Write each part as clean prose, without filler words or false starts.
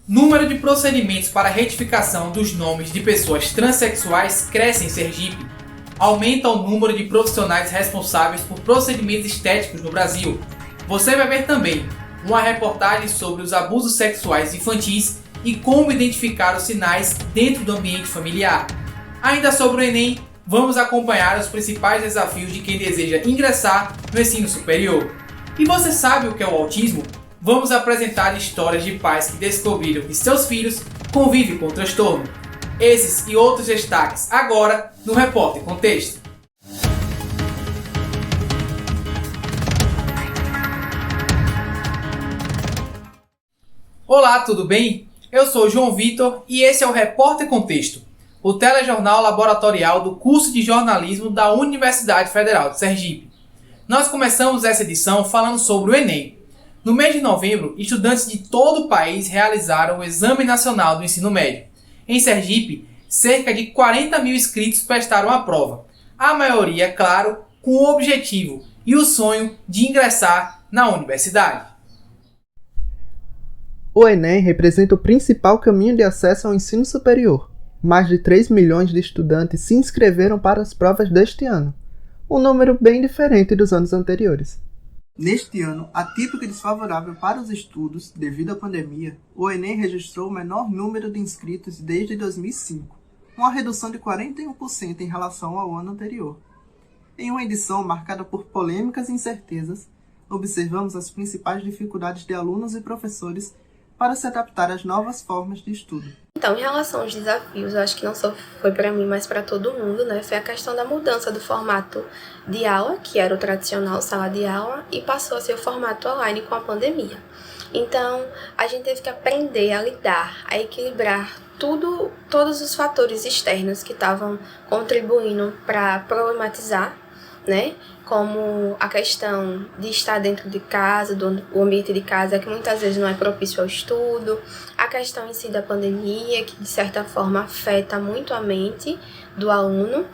Número de procedimentos para retificação dos nomes de pessoas transexuais cresce em Sergipe. Aumenta o número de profissionais responsáveis por procedimentos estéticos no Brasil. Você vai ver também uma reportagem sobre os abusos sexuais infantis e como identificar os sinais dentro do ambiente familiar. Ainda sobre o Enem, vamos acompanhar os principais desafios de quem deseja ingressar no ensino superior. E você sabe o que é o autismo? Vamos apresentar histórias de pais que descobriram que seus filhos convivem com o transtorno. Esses e outros destaques agora no Repórter Contexto. Olá, tudo bem? Eu sou João Vitor e esse é o Repórter Contexto, o telejornal laboratorial do curso de jornalismo da Universidade Federal de Sergipe. Nós começamos essa edição falando sobre o Enem. No mês de novembro, estudantes de todo o país realizaram o Exame Nacional do Ensino Médio. Em Sergipe, cerca de 40 mil inscritos prestaram a prova. A maioria, claro, com o objetivo e o sonho de ingressar na universidade. O Enem representa o principal caminho de acesso ao ensino superior. Mais de 3 milhões de estudantes se inscreveram para as provas deste ano, um número bem diferente dos anos anteriores. Neste ano, atípico e desfavorável para os estudos devido à pandemia, o Enem registrou o menor número de inscritos desde 2005, uma redução de 41% em relação ao ano anterior. Em uma edição marcada por polêmicas e incertezas, observamos as principais dificuldades de alunos e professores para se adaptar às novas formas de estudo. Então, em relação aos desafios, eu acho que não só foi para mim, mas para todo mundo, né? Foi a questão da mudança do formato de aula, que era o tradicional sala de aula, e passou a ser o formato online com a pandemia. Então, a gente teve que aprender a lidar, a equilibrar todos os fatores externos que estavam contribuindo para problematizar, né? Como a questão de estar dentro de casa, do ambiente de casa, que muitas vezes não é propício ao estudo, a questão em si da pandemia, que de certa forma afeta muito a mente do aluno.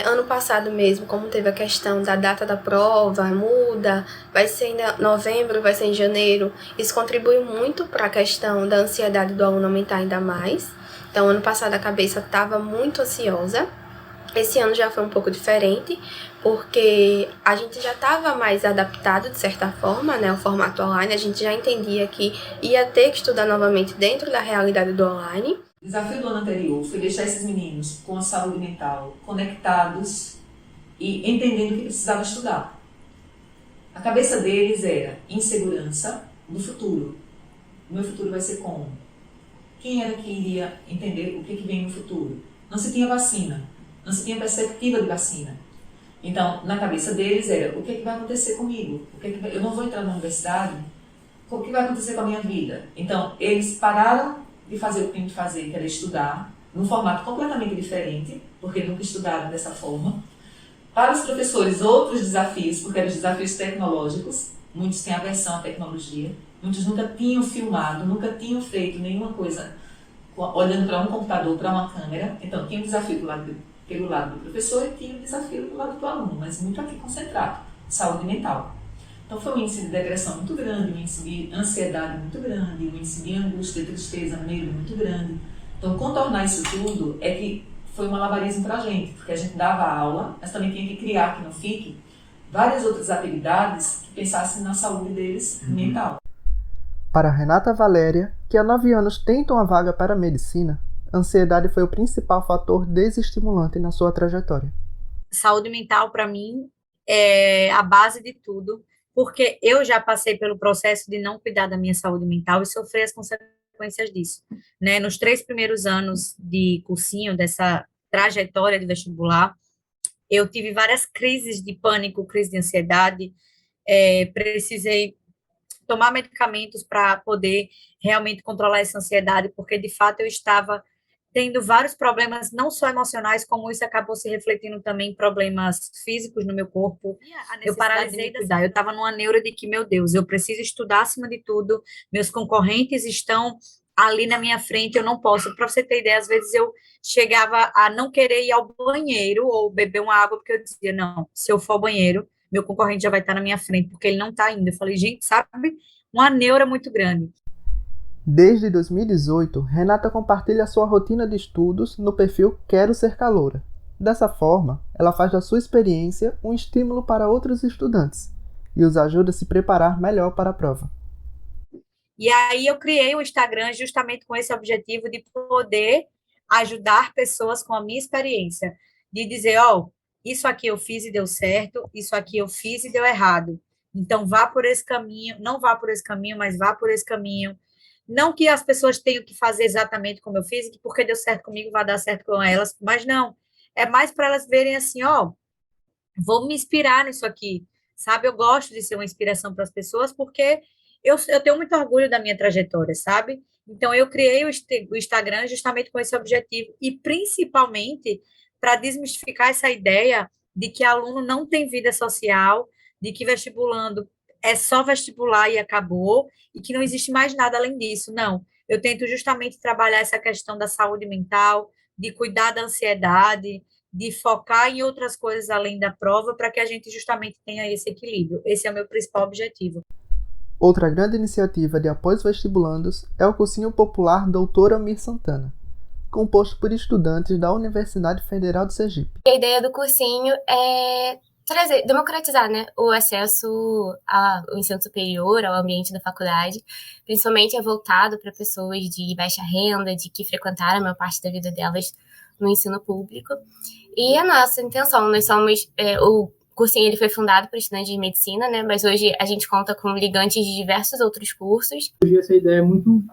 Ano passado mesmo, como teve a questão da data da prova, muda, vai ser em novembro, vai ser em janeiro, isso contribui muito para a questão da ansiedade do aluno aumentar ainda mais. Então, ano passado a cabeça estava muito ansiosa. Esse ano já foi um pouco diferente, porque a gente já estava mais adaptado, de certa forma, né, ao formato online. A gente já entendia que ia ter que estudar novamente dentro da realidade do online. O desafio do ano anterior foi deixar esses meninos com a saúde mental conectados e entendendo que precisavam estudar. A cabeça deles era insegurança do futuro. O meu futuro vai ser como? Quem era que iria entender o que vem no futuro? Não se tinha vacina. Não se tinha perspectiva de vacina. Então, na cabeça deles era, o que vai acontecer comigo? Eu não vou entrar na universidade? O que vai acontecer com a minha vida? Então, eles pararam de fazer o que tinham de fazer, que era estudar, num formato completamente diferente, porque nunca estudaram dessa forma. Para os professores, outros desafios, porque eram os desafios tecnológicos. Muitos têm aversão à tecnologia. Muitos nunca tinham filmado, nunca tinham feito nenhuma coisa olhando para um computador, para uma câmera. Então, tinha um desafio pelo lado do professor e tinha um desafio do lado do aluno, mas muito aqui concentrado, saúde mental. Então foi um índice de depressão muito grande, um índice de ansiedade muito grande, um índice de angústia, tristeza, medo muito grande. Então contornar isso tudo é que foi um malabarismo para a gente, porque a gente dava aula, mas também tinha que criar aqui no FIC várias outras habilidades que pensassem na saúde deles mental. Para Renata Valéria, que há 9 anos tenta uma vaga para a medicina, a ansiedade foi o principal fator desestimulante na sua trajetória. Saúde mental, para mim, é a base de tudo, porque eu já passei pelo processo de não cuidar da minha saúde mental e sofrer as consequências disso. Né? Nos 3 primeiros anos de cursinho, dessa trajetória de vestibular, eu tive várias crises de pânico, crise de ansiedade, precisei tomar medicamentos para poder realmente controlar essa ansiedade, porque, de fato, eu estava tendo vários problemas, não só emocionais, como isso acabou se refletindo também em problemas físicos no meu corpo. Eu paralisei de cuidar, eu estava numa neura de que, meu Deus, eu preciso estudar acima de tudo, meus concorrentes estão ali na minha frente, eu não posso. Para você ter ideia, às vezes eu chegava a não querer ir ao banheiro ou beber uma água, porque eu dizia, não, se eu for ao banheiro, meu concorrente já vai estar na minha frente, porque ele não está indo. Eu falei, gente, sabe, uma neura muito grande. Desde 2018, Renata compartilha sua rotina de estudos no perfil Quero Ser Caloura. Dessa forma, ela faz da sua experiência um estímulo para outros estudantes e os ajuda a se preparar melhor para a prova. E aí eu criei o Instagram justamente com esse objetivo de poder ajudar pessoas com a minha experiência, de dizer, isso aqui eu fiz e deu certo, isso aqui eu fiz e deu errado. Então vá por esse caminho, não vá por esse caminho, mas vá por esse caminho. Não que as pessoas tenham que fazer exatamente como eu fiz, que porque deu certo comigo vai dar certo com elas, mas não. É mais para elas verem assim, vou me inspirar nisso aqui, sabe? Eu gosto de ser uma inspiração para as pessoas porque eu tenho muito orgulho da minha trajetória, sabe? Então, eu criei o Instagram justamente com esse objetivo e principalmente para desmistificar essa ideia de que aluno não tem vida social, de que vestibulando é só vestibular e acabou, e que não existe mais nada além disso. Não, eu tento justamente trabalhar essa questão da saúde mental, de cuidar da ansiedade, de focar em outras coisas além da prova, para que a gente justamente tenha esse equilíbrio. Esse é o meu principal objetivo. Outra grande iniciativa de apoio aos vestibulandos é o cursinho popular Doutora Mir Santana, composto por estudantes da Universidade Federal de Sergipe. A ideia do cursinho é democratizar, né, o acesso ao ensino superior, ao ambiente da faculdade, principalmente é voltado para pessoas de baixa renda, de que frequentaram a maior parte da vida delas no ensino público. E a nossa intenção, nós somos, o cursinho ele foi fundado por estudantes de medicina, né, mas hoje a gente conta com ligantes de diversos outros cursos. Hoje essa ideia é muito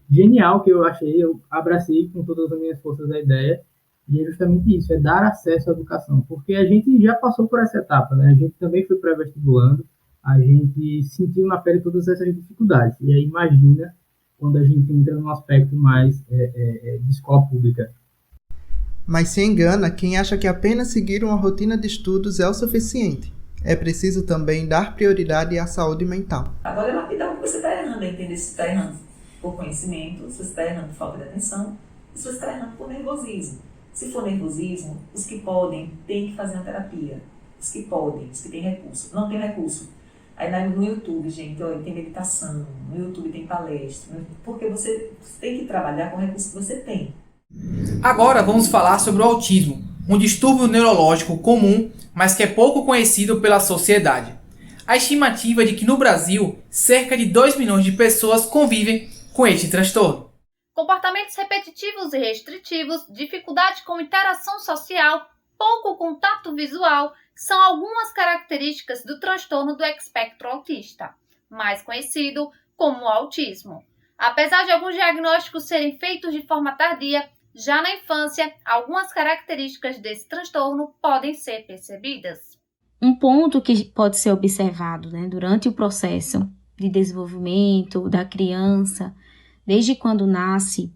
genial que eu abracei com todas as minhas forças a ideia. E é justamente isso, é dar acesso à educação, porque a gente já passou por essa etapa, né? A gente também foi pré-vestibulando, a gente sentiu na pele todas essas dificuldades. E aí imagina quando a gente entra num aspecto mais de escola pública. Mas se engana quem acha que apenas seguir uma rotina de estudos é o suficiente. É preciso também dar prioridade à saúde mental. Agora é lapidar o que você está errando, é entender se você está errando por conhecimento, se você está errando por falta de atenção, se você está errando por nervosismo. Se for nervosismo, os que podem têm que fazer uma terapia. Os que podem, os que têm recurso. Não tem recurso. Aí no YouTube, gente, tem meditação, no YouTube tem palestra, porque você tem que trabalhar com o recurso que você tem. Agora vamos falar sobre o autismo, um distúrbio neurológico comum, mas que é pouco conhecido pela sociedade. A estimativa é de que no Brasil, cerca de 2 milhões de pessoas convivem com este transtorno. Comportamentos repetitivos e restritivos, dificuldade com interação social, pouco contato visual são algumas características do transtorno do espectro autista, mais conhecido como autismo. Apesar de alguns diagnósticos serem feitos de forma tardia, já na infância, algumas características desse transtorno podem ser percebidas. Um ponto que pode ser observado, durante o processo de desenvolvimento da criança, desde quando nasce,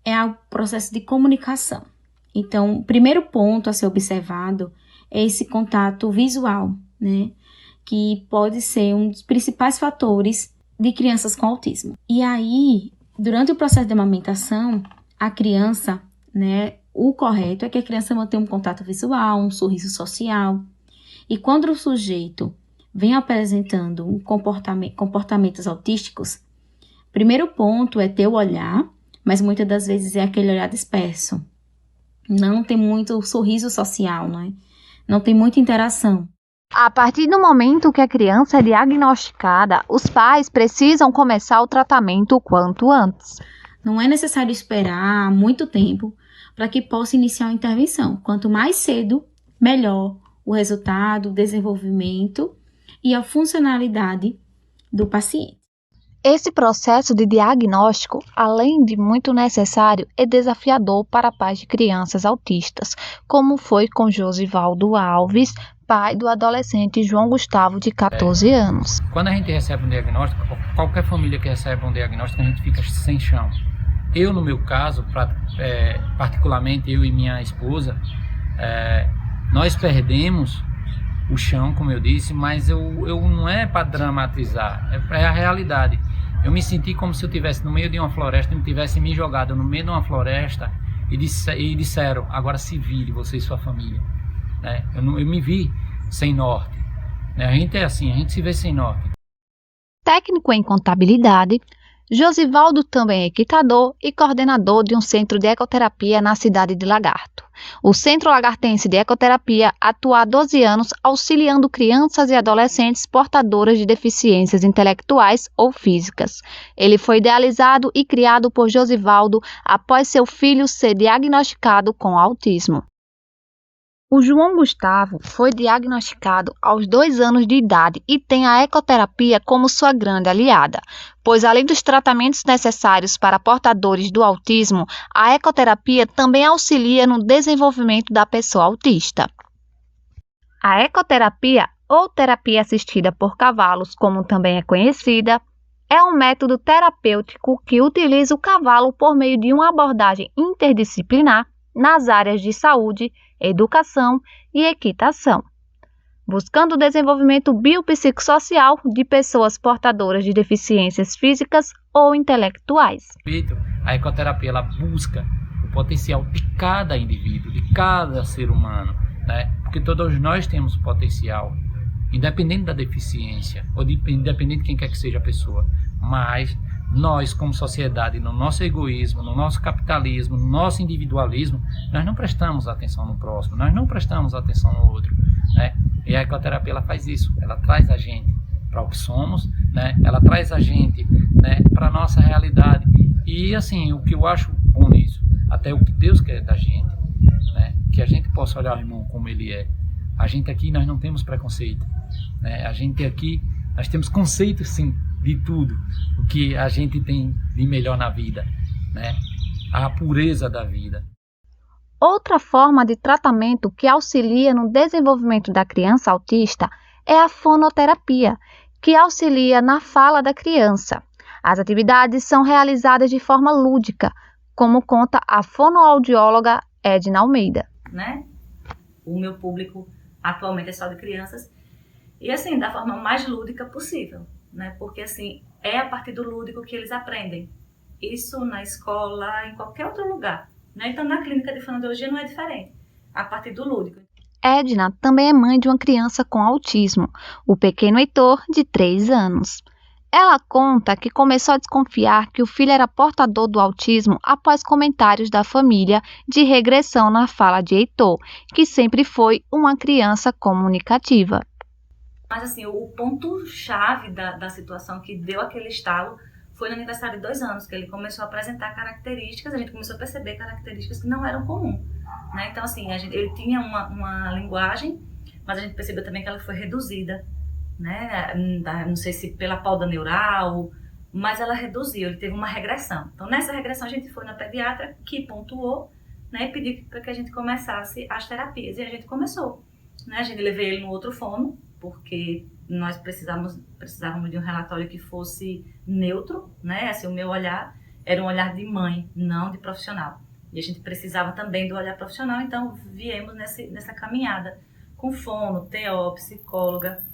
é o processo de comunicação. Então, o primeiro ponto a ser observado é esse contato visual, que pode ser um dos principais fatores de crianças com autismo. E aí, durante o processo de amamentação, a criança, o correto é que a criança mantenha um contato visual, um sorriso social. E quando o sujeito vem apresentando comportamentos autísticos, primeiro ponto é ter o olhar, mas muitas das vezes é aquele olhar disperso. Não tem muito sorriso social, não tem muita interação. A partir do momento que a criança é diagnosticada, os pais precisam começar o tratamento o quanto antes. Não é necessário esperar muito tempo para que possa iniciar a intervenção. Quanto mais cedo, melhor o resultado, o desenvolvimento e a funcionalidade do paciente. Esse processo de diagnóstico, além de muito necessário, é desafiador para pais de crianças autistas, como foi com Josivaldo Alves, pai do adolescente João Gustavo, de 14 anos. Quando a gente recebe um diagnóstico, qualquer família que recebe um diagnóstico, a gente fica sem chão. Eu, no meu caso, particularmente eu e minha esposa, nós perdemos o chão, como eu disse, mas eu não é para dramatizar, é a realidade. Eu me senti como se eu estivesse no meio de uma floresta, me tivessem me jogado no meio de uma floresta e disseram, agora se vire, você e sua família. Eu me vi sem norte. A gente é assim, a gente se vê sem norte. Técnico em contabilidade, Josivaldo também é equitador e coordenador de um centro de ecoterapia na cidade de Lagarto. O Centro Lagartense de Ecoterapia atua há 12 anos auxiliando crianças e adolescentes portadoras de deficiências intelectuais ou físicas. Ele foi idealizado e criado por Josivaldo após seu filho ser diagnosticado com autismo. O João Gustavo foi diagnosticado aos 2 anos de idade e tem a ecoterapia como sua grande aliada, pois além dos tratamentos necessários para portadores do autismo, a ecoterapia também auxilia no desenvolvimento da pessoa autista. A ecoterapia, ou terapia assistida por cavalos, como também é conhecida, é um método terapêutico que utiliza o cavalo por meio de uma abordagem interdisciplinar nas áreas de saúde, educação e equitação, buscando o desenvolvimento biopsicossocial de pessoas portadoras de deficiências físicas ou intelectuais. A ecoterapia ela busca o potencial de cada indivíduo, de cada ser humano, né? Porque todos nós temos potencial, independente da deficiência, ou independente de quem quer que seja a pessoa, mas nós, como sociedade, no nosso egoísmo, no nosso capitalismo, no nosso individualismo, nós não prestamos atenção no próximo, nós não prestamos atenção no outro, né? E a ecoterapia ela faz isso, ela traz a gente para o que somos, né? Ela traz a gente, né, para a nossa realidade. E assim, o que eu acho bom nisso, até o que Deus quer da gente, né? Que a gente possa olhar o irmão como ele é. A gente aqui, nós não temos preconceito, né? A gente aqui, nós temos conceito sim, de tudo o que a gente tem de melhor na vida, né? A pureza da vida. Outra forma de tratamento que auxilia no desenvolvimento da criança autista é a fonoterapia, que auxilia na fala da criança. As atividades são realizadas de forma lúdica, como conta a fonoaudióloga Edna Almeida. Né? O meu público atualmente é só de crianças e assim, da forma mais lúdica possível. Né? Porque assim, é a partir do lúdico que eles aprendem. Isso na escola, em qualquer outro lugar. Né? Então na clínica de fonoaudiologia não é diferente. A partir do lúdico. Edna também é mãe de uma criança com autismo, o pequeno Heitor, de 3 anos. Ela conta que começou a desconfiar que o filho era portador do autismo após comentários da família de regressão na fala de Heitor, que sempre foi uma criança comunicativa. Mas assim, o ponto-chave da situação que deu aquele estalo foi no aniversário de 2 anos, que ele começou a apresentar características, a gente começou a perceber características que não eram comuns. Né? Então assim, ele tinha uma linguagem, mas a gente percebeu também que ela foi reduzida. Né? Não sei se pela pauda neural, mas ela reduziu, ele teve uma regressão. Então nessa regressão a gente foi na pediatra, que pontuou, né, e pediu para que a gente começasse as terapias, e a gente começou. Né? A gente levei ele no outro fono, porque nós precisávamos de um relatório que fosse neutro, né? Assim, o meu olhar era um olhar de mãe, não de profissional. E a gente precisava também do olhar profissional, então viemos nessa caminhada com fono, TO, psicóloga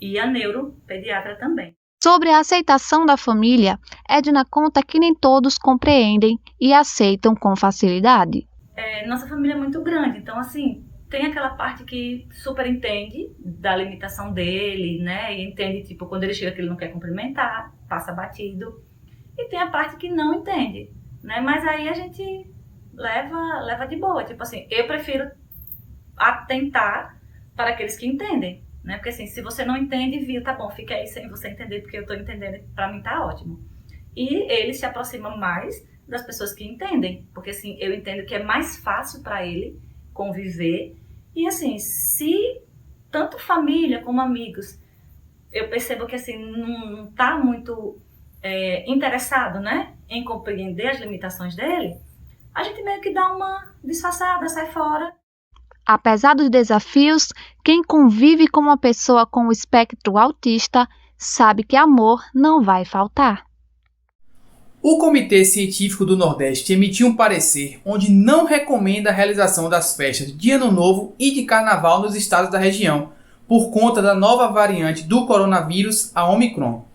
e a neuropediatra também. Sobre a aceitação da família, Edna conta que nem todos compreendem e aceitam com facilidade. Nossa família é muito grande, então assim, tem aquela parte que super entende da limitação dele, né? E entende, tipo, quando ele chega que ele não quer cumprimentar, passa batido. E tem a parte que não entende, né? Mas aí a gente leva de boa. Tipo assim, eu prefiro atentar para aqueles que entendem, né? Porque assim, se você não entende, viu, tá bom, fica aí sem você entender, porque eu tô entendendo, pra mim tá ótimo. E ele se aproxima mais das pessoas que entendem, porque assim, eu entendo que é mais fácil para ele conviver. E assim, se tanto família como amigos, eu percebo que assim, não tá muito interessado, né, em compreender as limitações dele, a gente meio que dá uma disfarçada, sai fora. Apesar dos desafios, quem convive com uma pessoa com o espectro autista sabe que amor não vai faltar. O Comitê Científico do Nordeste emitiu um parecer onde não recomenda a realização das festas de Ano Novo e de Carnaval nos estados da região, por conta da nova variante do coronavírus, a Omicron.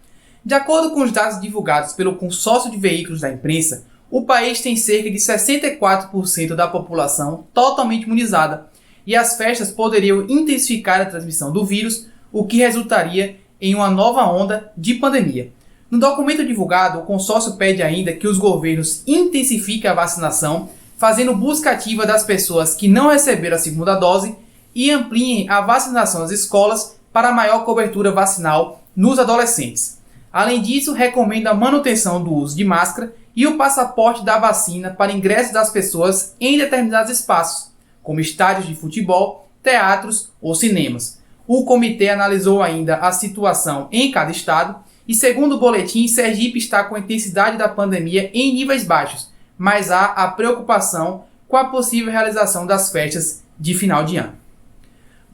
De acordo com os dados divulgados pelo consórcio de veículos da imprensa, o país tem cerca de 64% da população totalmente imunizada, e as festas poderiam intensificar a transmissão do vírus, o que resultaria em uma nova onda de pandemia. No documento divulgado, o consórcio pede ainda que os governos intensifiquem a vacinação, fazendo busca ativa das pessoas que não receberam a segunda dose e ampliem a vacinação nas escolas para maior cobertura vacinal nos adolescentes. Além disso, recomenda a manutenção do uso de máscara e o passaporte da vacina para ingresso das pessoas em determinados espaços, como estádios de futebol, teatros ou cinemas. O comitê analisou ainda a situação em cada estado e, segundo o boletim, Sergipe está com a intensidade da pandemia em níveis baixos, mas há a preocupação com a possível realização das festas de final de ano.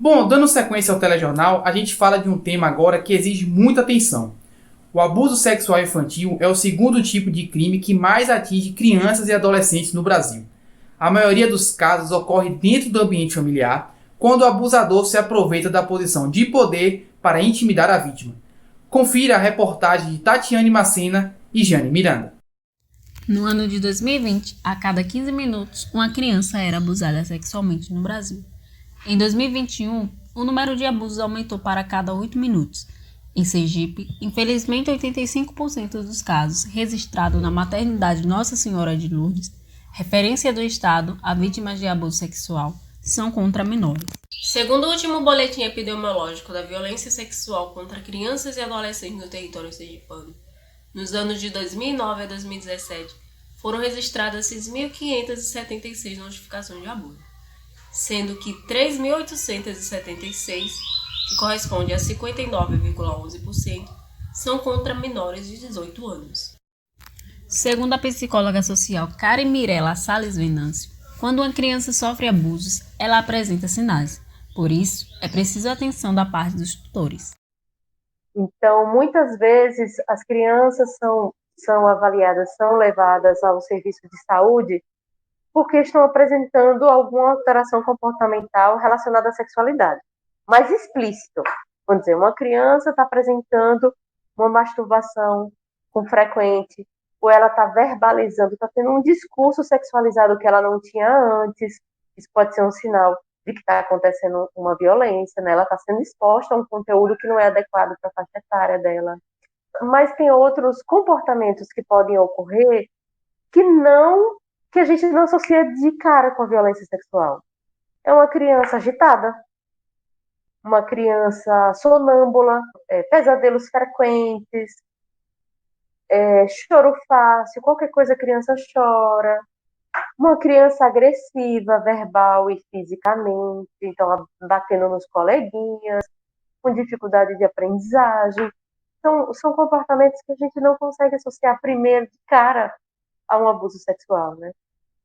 Bom, dando sequência ao telejornal, a gente fala de um tema agora que exige muita atenção. O abuso sexual infantil é o segundo tipo de crime que mais atinge crianças e adolescentes no Brasil. A maioria dos casos ocorre dentro do ambiente familiar, quando o abusador se aproveita da posição de poder para intimidar a vítima. Confira a reportagem de Tatiane Macena e Jane Miranda. No ano de 2020, a cada 15 minutos, uma criança era abusada sexualmente no Brasil. Em 2021, o número de abusos aumentou para cada 8 minutos. Em Sergipe, infelizmente 85% dos casos registrados na maternidade Nossa Senhora de Lourdes, referência do Estado a vítimas de abuso sexual, são contra menores. Segundo o último boletim epidemiológico da violência sexual contra crianças e adolescentes no território sergipano, nos anos de 2009 a 2017, foram registradas 6.576 notificações de abuso, sendo que 3.876, que corresponde a 59,11%, são contra menores de 18 anos. Segundo a psicóloga social Karen Mirella Salles Venâncio, quando uma criança sofre abusos, ela apresenta sinais. Por isso, é preciso atenção da parte dos tutores. Então, muitas vezes, as crianças são avaliadas, são levadas ao serviço de saúde porque estão apresentando alguma alteração comportamental relacionada à sexualidade. Mais explícito, vamos dizer, uma criança está apresentando uma masturbação com frequente, ou ela está verbalizando, está tendo um discurso sexualizado que ela não tinha antes, isso pode ser um sinal de que está acontecendo uma violência, né? Ela está sendo exposta a um conteúdo que não é adequado para a faixa etária dela. Mas tem outros comportamentos que podem ocorrer que a gente não associa de cara com a violência sexual. É uma criança agitada, uma criança sonâmbula, pesadelos frequentes, choro fácil, qualquer coisa a criança chora, uma criança agressiva, verbal e fisicamente, então batendo nos coleguinhas, com dificuldade de aprendizagem. Então, são comportamentos que a gente não consegue associar primeiro de cara a um abuso sexual, né?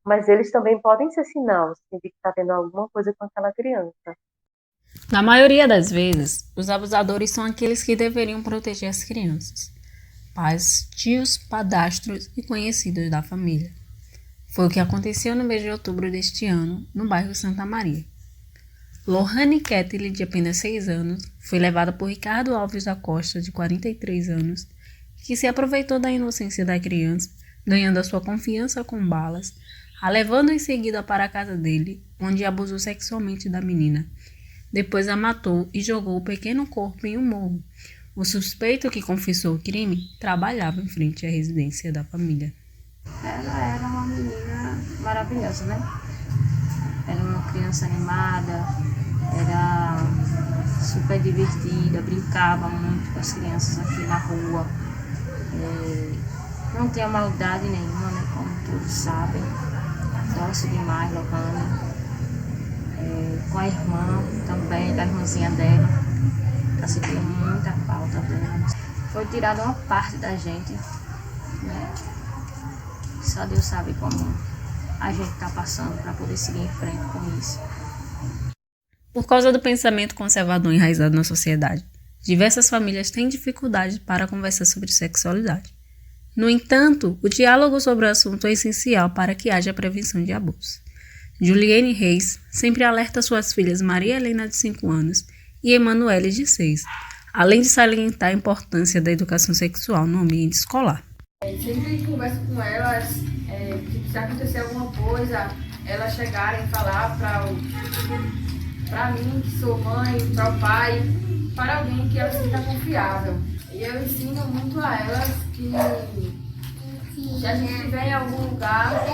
Mas eles também podem ser sinal de que está tendo alguma coisa com aquela criança. Na maioria das vezes, os abusadores são aqueles que deveriam proteger as crianças: pais, tios, padrastos e conhecidos da família. Foi o que aconteceu no mês de outubro deste ano, no bairro Santa Maria. Lohane Kettler, de apenas 6 anos, foi levada por Ricardo Alves da Costa, de 43 anos, que se aproveitou da inocência da criança, ganhando a sua confiança com balas, a levando em seguida para a casa dele, onde abusou sexualmente da menina. Depois a matou e jogou o pequeno corpo em um morro. O suspeito, que confessou o crime, trabalhava em frente à residência da família. Ela era uma menina maravilhosa, né? Era uma criança animada, era super divertida, brincava muito com as crianças aqui na rua. Não tinha maldade nenhuma, né? Como todos sabem. Doce demais, Lohane. Com a irmã também, da irmãzinha dela. Ela sentiu muita falta dela. Foi tirada uma parte da gente, né? Só Deus sabe como a gente está passando para poder seguir em frente com isso. Por causa do pensamento conservador enraizado na sociedade, diversas famílias têm dificuldade para conversar sobre sexualidade. No entanto, o diálogo sobre o assunto é essencial para que haja prevenção de abuso. Juliane Reis sempre alerta suas filhas Maria Helena, de 5 anos, e Emanuele, de 6, além de salientar a importância da educação sexual no ambiente escolar. Sempre converso com elas, se acontecer alguma coisa, elas chegarem e falar para mim, que sou mãe, para o pai, para alguém que ela se sinta confiável. E eu ensino muito a elas que se a gente estiver em algum lugar,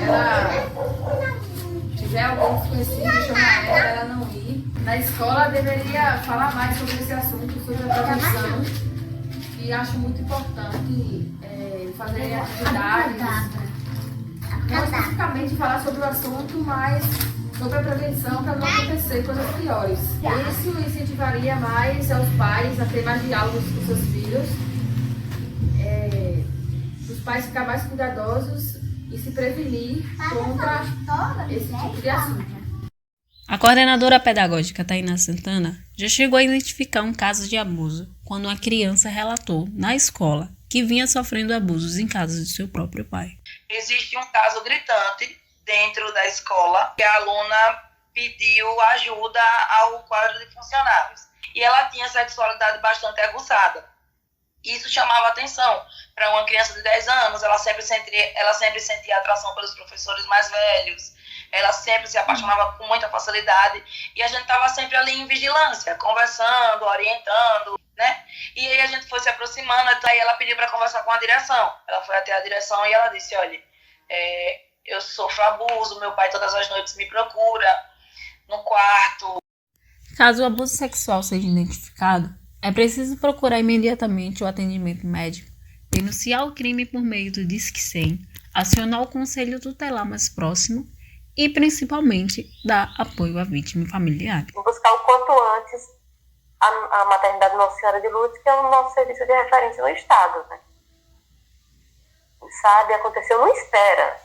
ela tiver alguém desconhecido, chamar ela não ir. Na escola deveria falar mais sobre esse assunto, sobre a prevenção, e acho muito importante fazer atividades, não especificamente falar sobre o assunto, mas sobre a prevenção para não acontecer coisas piores. Isso incentivaria mais aos pais a ter mais diálogos com seus filhos, os pais ficar mais cuidadosos e se prevenir contra esse tipo de assunto. A coordenadora pedagógica Tainá Santana já chegou a identificar um caso de abuso quando uma criança relatou na escola que vinha sofrendo abusos em casa de seu próprio pai. Existe um caso gritante dentro da escola que a aluna pediu ajuda ao quadro de funcionários e ela tinha sexualidade bastante aguçada. Isso chamava atenção para uma criança de 10 anos, ela sempre sentia atração pelos professores mais velhos, ela sempre se apaixonava com muita facilidade e a gente estava sempre ali em vigilância, conversando, orientando, né? E aí a gente foi se aproximando, aí ela pediu para conversar com a direção. Ela foi até a direção e ela disse, olha, eu sofro abuso, meu pai todas as noites me procura no quarto. Caso o abuso sexual seja identificado, é preciso procurar imediatamente o atendimento médico, denunciar o crime por meio do Disque 100, acionar o conselho tutelar mais próximo e, principalmente, dar apoio à vítima e familiar. Buscar o quanto antes a maternidade Nossa Senhora de Lourdes, que é o nosso serviço de referência no estado, né? Sabe, aconteceu, não espera.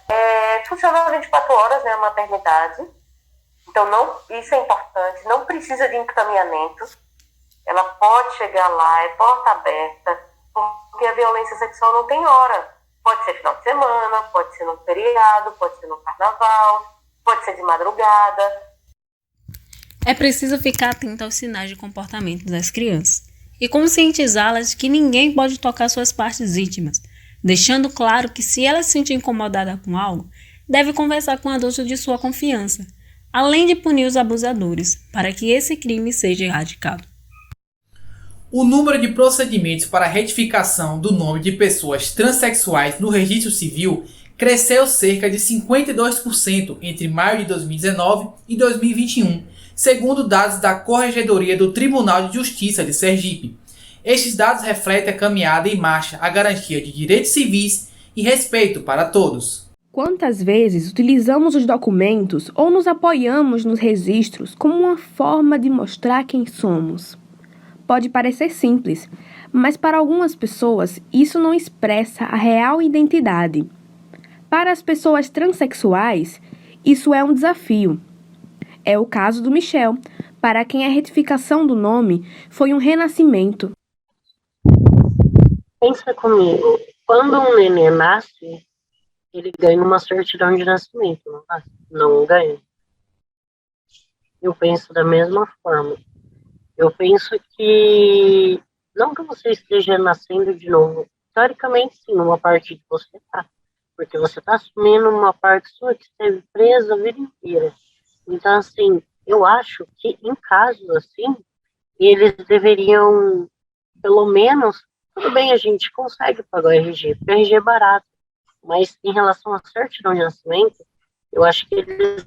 Funciona 24 horas, né, a maternidade. Então, isso é importante, não precisa de encaminhamento. Ela pode chegar lá, é porta aberta, porque a violência sexual não tem hora. Pode ser final de semana, pode ser no feriado, pode ser no carnaval, pode ser de madrugada. É preciso ficar atento aos sinais de comportamento das crianças e conscientizá-las de que ninguém pode tocar suas partes íntimas, deixando claro que se ela se sentir incomodada com algo, deve conversar com um adulto de sua confiança, além de punir os abusadores, para que esse crime seja erradicado. O número de procedimentos para a retificação do nome de pessoas transexuais no registro civil cresceu cerca de 52% entre maio de 2019 e 2021, segundo dados da Corregedoria do Tribunal de Justiça de Sergipe. Estes dados refletem a caminhada em marcha à garantia de direitos civis e respeito para todos. Quantas vezes utilizamos os documentos ou nos apoiamos nos registros como uma forma de mostrar quem somos? Pode parecer simples, mas para algumas pessoas isso não expressa a real identidade. Para as pessoas transexuais, isso é um desafio. É o caso do Michel, para quem a retificação do nome foi um renascimento. Pensa comigo, quando um neném nasce, ele ganha uma certidão de nascimento, não ganha. Eu penso da mesma forma. Eu penso que, não que você esteja nascendo de novo, teoricamente sim, uma parte de você tá, porque você está assumindo uma parte sua que esteve presa a vida inteira. Então, assim, eu acho que em casos assim, eles deveriam, pelo menos, tudo bem, a gente consegue pagar o RG, porque o RG é barato, mas em relação à certidão de nascimento, eu acho que eles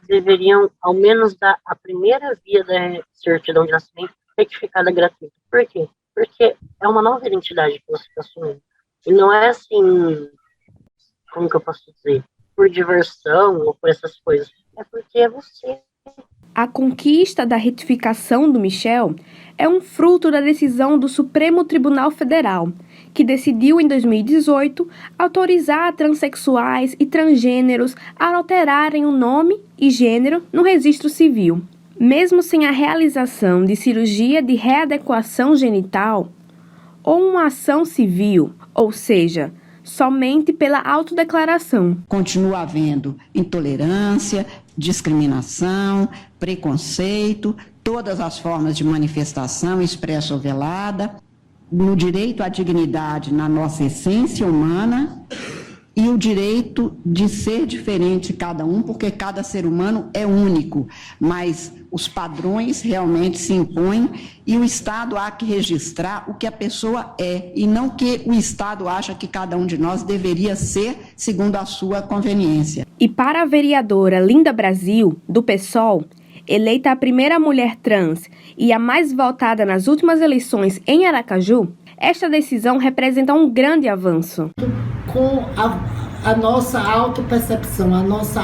deveriam, ao menos, dar a primeira via da certidão de nascimento retificada gratuita. Por quê? Porque é uma nova identidade que você está assumindo. E não é assim, como que eu posso dizer, por diversão ou por essas coisas. É porque é você. A conquista da retificação do Michel é um fruto da decisão do Supremo Tribunal Federal, que decidiu em 2018 autorizar transexuais e transgêneros a alterarem o nome e gênero no registro civil. Mesmo sem a realização de cirurgia de readequação genital ou uma ação civil, ou seja, somente pela autodeclaração. Continua havendo intolerância, discriminação, preconceito, todas as formas de manifestação expressa ou velada, no direito à dignidade na nossa essência humana e o direito de ser diferente cada um, porque cada ser humano é único, mas os padrões realmente se impõem e o Estado há que registrar o que a pessoa é e não que o Estado acha que cada um de nós deveria ser segundo a sua conveniência. E para a vereadora Linda Brasil, do PSOL, eleita a primeira mulher trans e a mais votada nas últimas eleições em Aracaju, esta decisão representa um grande avanço. Com a nossa autopercepção, a nossa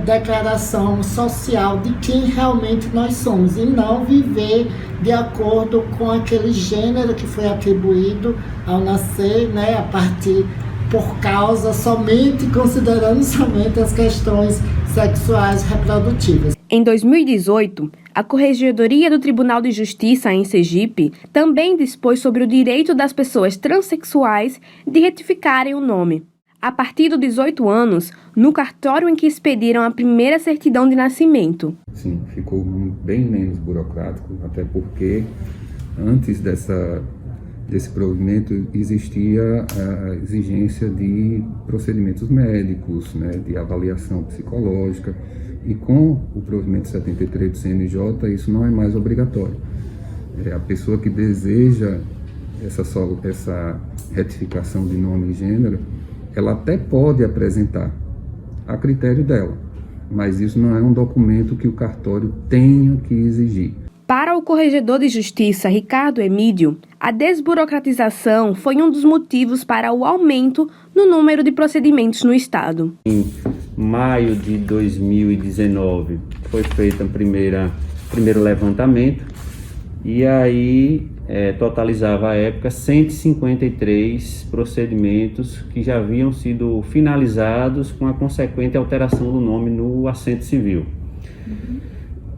declaração social de quem realmente nós somos e não viver de acordo com aquele gênero que foi atribuído ao nascer, a partir por causa somente, considerando somente as questões sexuais reprodutivas. Em 2018, a Corregedoria do Tribunal de Justiça em Sergipe também dispôs sobre o direito das pessoas transexuais de retificarem o nome. A partir dos 18 anos, no cartório em que expediram a primeira certidão de nascimento. Sim, ficou bem menos burocrático, até porque antes desse provimento existia a exigência de procedimentos médicos, de avaliação psicológica, e com o provimento 73 do CNJ isso não é mais obrigatório. A pessoa que deseja essa retificação de nome e gênero, ela até pode apresentar a critério dela, mas isso não é um documento que o cartório tenha que exigir. Para o Corregedor de Justiça, Ricardo Emídio, a desburocratização foi um dos motivos para o aumento no número de procedimentos no Estado. Em maio de 2019 foi feito o primeiro levantamento e aí totalizava à época 153 procedimentos que já haviam sido finalizados com a consequente alteração do nome no assento civil.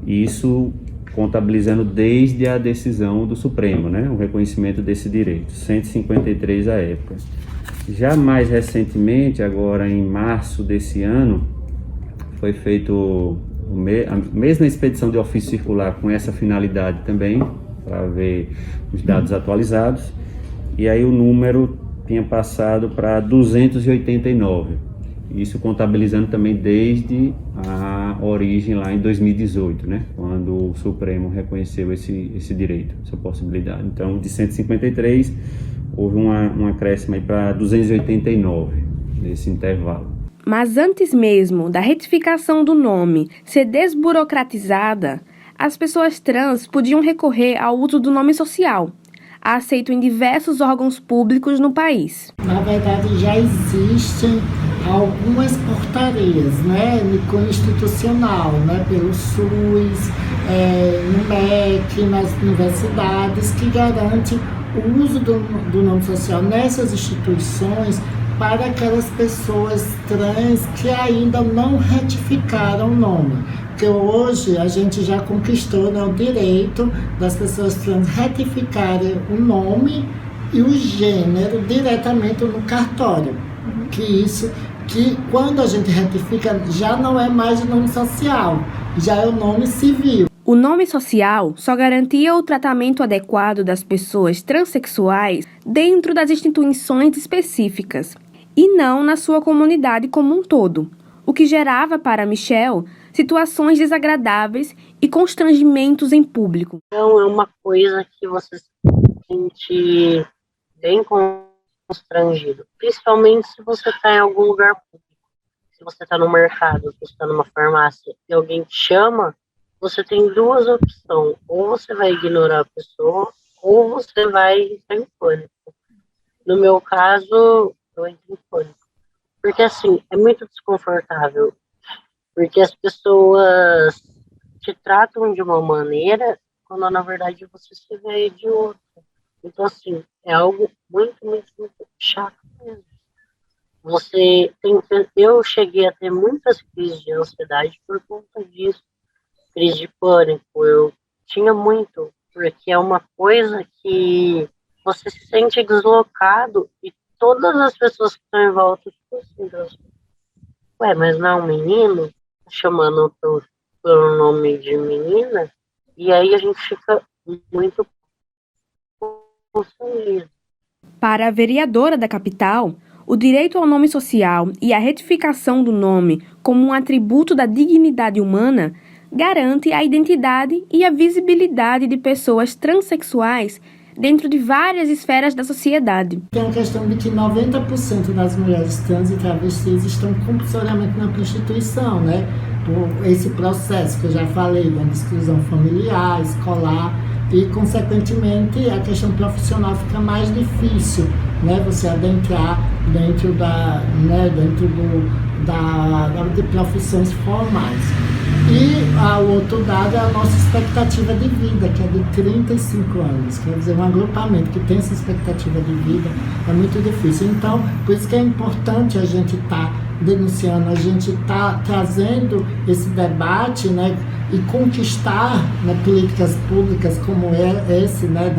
Isso contabilizando desde a decisão do Supremo, o reconhecimento desse direito, 153 à época. Já mais recentemente, agora em março desse ano, foi feito a mesma expedição de ofício circular com essa finalidade também, para ver os dados atualizados, e aí o número tinha passado para 289. Isso contabilizando também desde a origem lá em 2018, quando o Supremo reconheceu esse direito, essa possibilidade. Então, de 153, houve um acréscimo para 289 nesse intervalo. Mas antes mesmo da retificação do nome ser desburocratizada, as pessoas trans podiam recorrer ao uso do nome social, aceito em diversos órgãos públicos no país. Na verdade, já existem algumas portarias, no institucional, pelo SUS, no MEC, nas universidades, que garante o uso do nome social nessas instituições para aquelas pessoas trans que ainda não retificaram o nome. Porque hoje a gente já conquistou o direito das pessoas trans retificarem o nome e o gênero diretamente no cartório. Que quando a gente retifica já não é mais o nome social, já é o nome civil. O nome social só garantia o tratamento adequado das pessoas transexuais dentro das instituições específicas e não na sua comunidade como um todo, o que gerava para Michelle situações desagradáveis e constrangimentos em público. Então é uma coisa que você se sente bem constrangido, principalmente se você está em algum lugar público. Se você está no mercado, se você está numa farmácia e alguém te chama, você tem duas opções. Ou você vai ignorar a pessoa, ou você vai entrar em pânico. No meu caso, eu entro em pânico. Porque, assim, é muito desconfortável. Porque as pessoas te tratam de uma maneira, quando, na verdade, você se vê de outra. Então, assim, é algo muito, muito, muito chato mesmo. Eu cheguei a ter muitas crises de ansiedade por conta disso. Crise de pânico, eu tinha muito, porque é uma coisa que você se sente deslocado e todas as pessoas que estão em volta ficam assim, mas não é um menino? Chamando pelo nome de menina, e aí a gente fica muito confundido. Para a vereadora da capital, o direito ao nome social e a retificação do nome como um atributo da dignidade humana garante a identidade e a visibilidade de pessoas transexuais dentro de várias esferas da sociedade. Tem a questão de que 90% das mulheres trans e travestis estão compulsoriamente na prostituição, né? Por esse processo que eu já falei, da exclusão familiar, escolar, e, consequentemente, a questão profissional fica mais difícil, né? Você adentrar dentro de profissões formais. E o outro dado é a nossa expectativa de vida, que é de 35 anos. Quer dizer, um agrupamento que tem essa expectativa de vida é muito difícil. Então, por isso que é importante a gente estar denunciando, a gente está trazendo esse debate, né, e conquistar, né, políticas públicas como esse, né,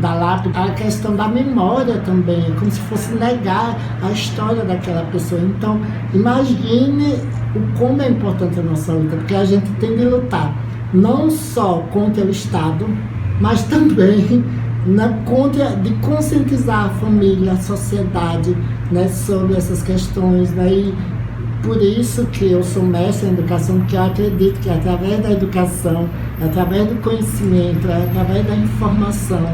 da lápide, a questão da memória também, é como se fosse negar a história daquela pessoa. Então, imagine como é importante a nossa luta, porque a gente tem de lutar não só contra o Estado, mas também contra de conscientizar a família, a sociedade, né, sobre essas questões, né, e por isso que eu sou mestre em educação, porque eu acredito que através da educação, através do conhecimento, através da informação,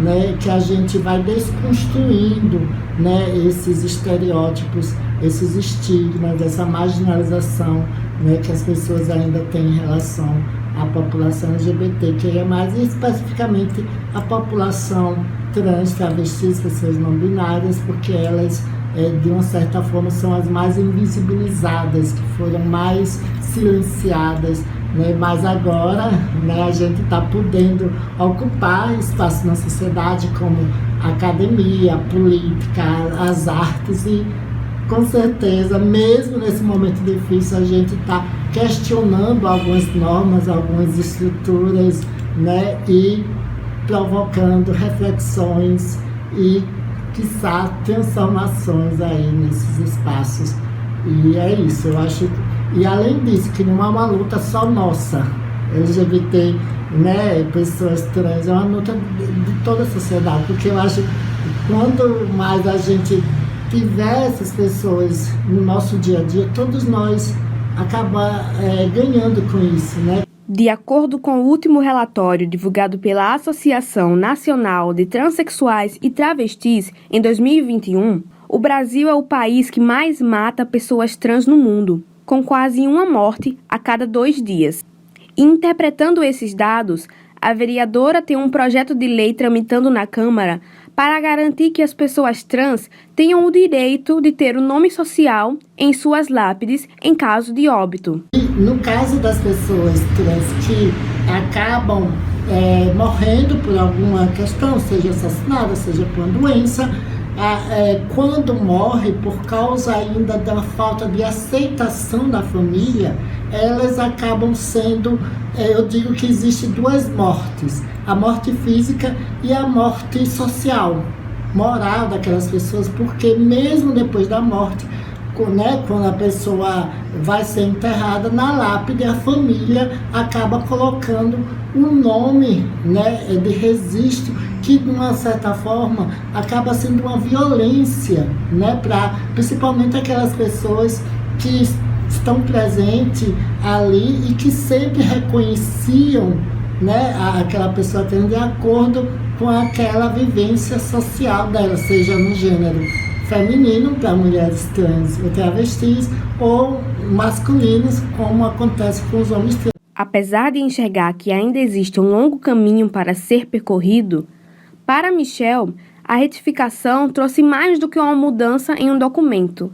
né, que a gente vai desconstruindo, né, esses estereótipos, esses estigmas, essa marginalização, né, que as pessoas ainda têm em relação à população LGBT, que é mais especificamente a população trans, travestis, pessoas não binárias, porque elas, de uma certa forma, são as mais invisibilizadas, que foram mais silenciadas, né? Mas agora, né, a gente está podendo ocupar espaço na sociedade, como a academia, a política, as artes, e com certeza, mesmo nesse momento difícil, a gente está questionando algumas normas, algumas estruturas, né, e provocando reflexões e, quiçá, transformações aí nesses espaços. E é isso, eu acho. E além disso, que não é uma luta só nossa, LGBT, né, pessoas trans, é uma luta de toda a sociedade, porque eu acho que quanto mais a gente tiver essas pessoas no nosso dia a dia, todos nós acabamos ganhando com isso, né? De acordo com o último relatório divulgado pela Associação Nacional de Transsexuais e Travestis em 2021, o Brasil é o país que mais mata pessoas trans no mundo, com quase uma morte a cada 2 dias. E, interpretando esses dados, a vereadora tem um projeto de lei tramitando na Câmara para garantir que as pessoas trans tenham o direito de ter o nome social em suas lápides em caso de óbito. No caso das pessoas trans que acabam morrendo por alguma questão, seja assassinada, seja por uma doença, quando morre por causa ainda da falta de aceitação da família, elas acabam sendo, eu digo que existe 2 mortes, a morte física e a morte social, moral daquelas pessoas, porque mesmo depois da morte, né, quando a pessoa vai ser enterrada, na lápide a família acaba colocando um nome, né, de registro, que de uma certa forma acaba sendo uma violência, né, para principalmente aquelas pessoas que estão presentes ali e que sempre reconheciam, né, aquela pessoa tendo de acordo com aquela vivência social dela, seja no gênero feminino, para mulheres trans ou travestis, ou masculinos, como acontece com os homens trans. Apesar de enxergar que ainda existe um longo caminho para ser percorrido, para Michel, a retificação trouxe mais do que uma mudança em um documento,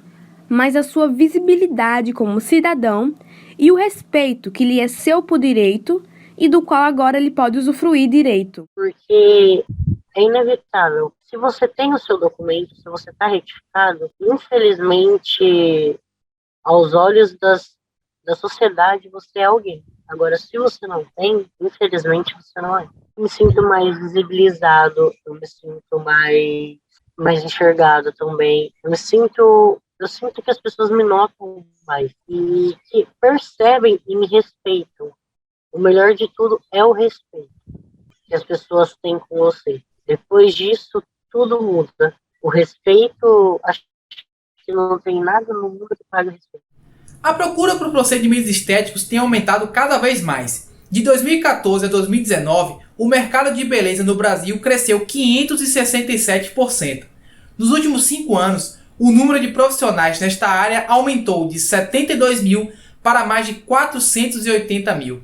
mas a sua visibilidade como cidadão e o respeito que lhe é seu por direito e do qual agora ele pode usufruir direito. Porque é inevitável. Se você tem o seu documento, se você está retificado, infelizmente, aos olhos da sociedade, você é alguém. Agora, se você não tem, infelizmente, você não é. Eu me sinto mais visibilizado, eu me sinto mais enxergado também. Eu sinto que as pessoas me notam mais e que percebem e me respeitam. O melhor de tudo é o respeito que as pessoas têm com você. Depois disso, tudo muda. O respeito, acho que não tem nada no mundo que pague respeito. A procura por procedimentos estéticos tem aumentado cada vez mais. De 2014 a 2019, o mercado de beleza no Brasil cresceu 567%. Nos últimos 5 anos, o número de profissionais nesta área aumentou de 72 mil para mais de 480 mil.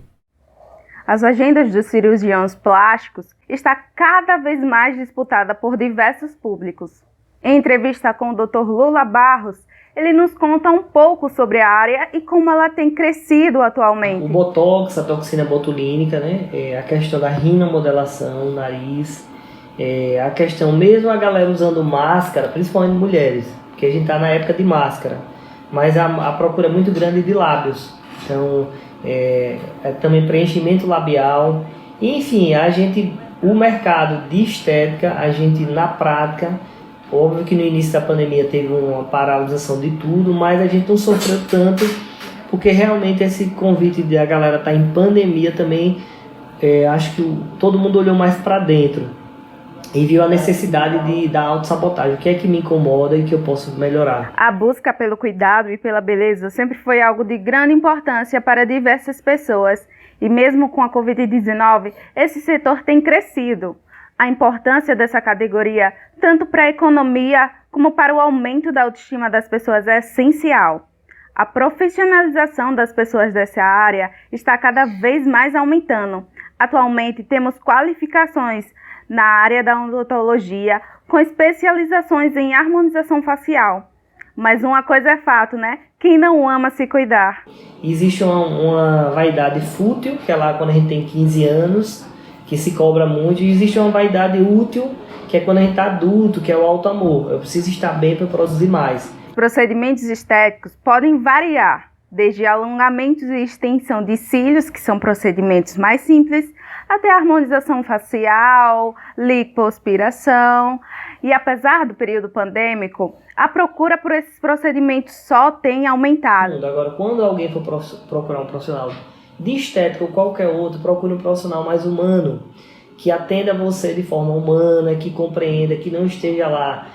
As agendas dos cirurgiões plásticos está cada vez mais disputada por diversos públicos. Em entrevista com o Dr. Lula Barros, ele nos conta um pouco sobre a área e como ela tem crescido atualmente. O botox, a toxina botulínica, né? A questão da rinomodelação, nariz, a questão mesmo a galera usando máscara, principalmente mulheres, porque a gente está na época de máscara, mas a procura é muito grande de lábios. Então, também preenchimento labial. Enfim, o mercado de estética, a gente na prática, óbvio que no início da pandemia teve uma paralisação de tudo, mas a gente não sofreu tanto, porque realmente esse convite de a galera estar em pandemia também, acho que todo mundo olhou mais para dentro e viu a necessidade da autossabotagem, o que é que me incomoda e que eu posso melhorar. A busca pelo cuidado e pela beleza sempre foi algo de grande importância para diversas pessoas, e mesmo com a Covid-19, esse setor tem crescido. A importância dessa categoria, tanto para a economia como para o aumento da autoestima das pessoas, é essencial. A profissionalização das pessoas dessa área está cada vez mais aumentando. Atualmente temos qualificações na área da odontologia, com especializações em harmonização facial. Mas uma coisa é fato, né? Quem não ama se cuidar? Existe uma vaidade fútil, que é lá quando a gente tem 15 anos, que se cobra muito, e existe uma vaidade útil, que é quando a gente está adulto, que é o auto-amor. Eu preciso estar bem para produzir mais. Procedimentos estéticos podem variar, desde alongamentos e extensão de cílios, que são procedimentos mais simples, até harmonização facial, lipoaspiração. E apesar do período pandêmico, a procura por esses procedimentos só tem aumentado. Agora, quando alguém for procurar um profissional de estética ou qualquer outro, procure um profissional mais humano, que atenda você de forma humana, que compreenda, que não esteja lá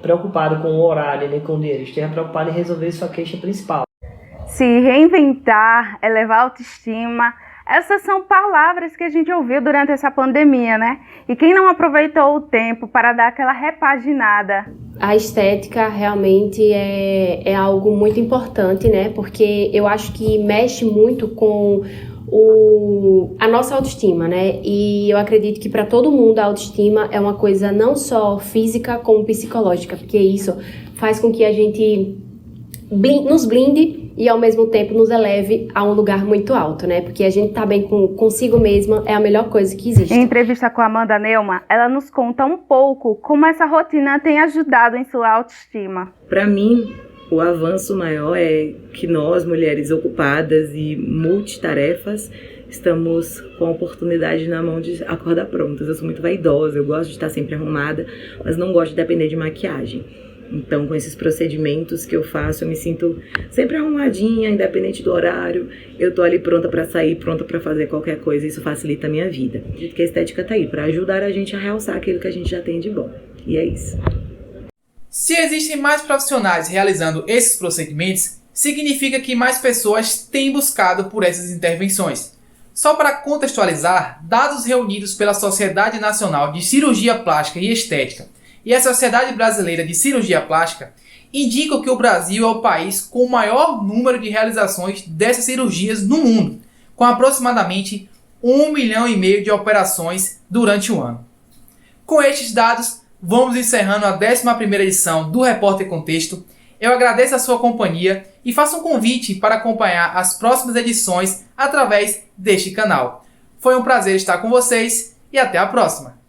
preocupado com o horário nem com o dinheiro, esteja preocupado em resolver sua queixa principal. Se reinventar, elevar a autoestima, essas são palavras que a gente ouviu durante essa pandemia, né? E quem não aproveitou o tempo para dar aquela repaginada? A estética realmente é algo muito importante, né? Porque eu acho que mexe muito com a nossa autoestima, né? E eu acredito que para todo mundo a autoestima é uma coisa não só física como psicológica, porque isso faz com que a gente nos blinde e ao mesmo tempo nos eleve a um lugar muito alto, né? Porque a gente tá bem consigo mesma é a melhor coisa que existe. Em entrevista com a Amanda Neumann, ela nos conta um pouco como essa rotina tem ajudado em sua autoestima. Para mim, o avanço maior é que nós, mulheres ocupadas e multitarefas, estamos com a oportunidade na mão de acordar prontas. Eu sou muito vaidosa, eu gosto de estar sempre arrumada, mas não gosto de depender de maquiagem. Então, com esses procedimentos que eu faço, eu me sinto sempre arrumadinha, independente do horário. Eu tô ali pronta para sair, pronta para fazer qualquer coisa. Isso facilita a minha vida. Acredito que a estética tá aí para ajudar a gente a realçar aquilo que a gente já tem de bom. E é isso. Se existem mais profissionais realizando esses procedimentos, significa que mais pessoas têm buscado por essas intervenções. Só para contextualizar, dados reunidos pela Sociedade Nacional de Cirurgia Plástica e Estética e a Sociedade Brasileira de Cirurgia Plástica indicam que o Brasil é o país com o maior número de realizações dessas cirurgias no mundo, com aproximadamente 1,5 milhão de operações durante o ano. Com estes dados, vamos encerrando a 11ª edição do Repórter Contexto. Eu agradeço a sua companhia e faço um convite para acompanhar as próximas edições através deste canal. Foi um prazer estar com vocês e até a próxima!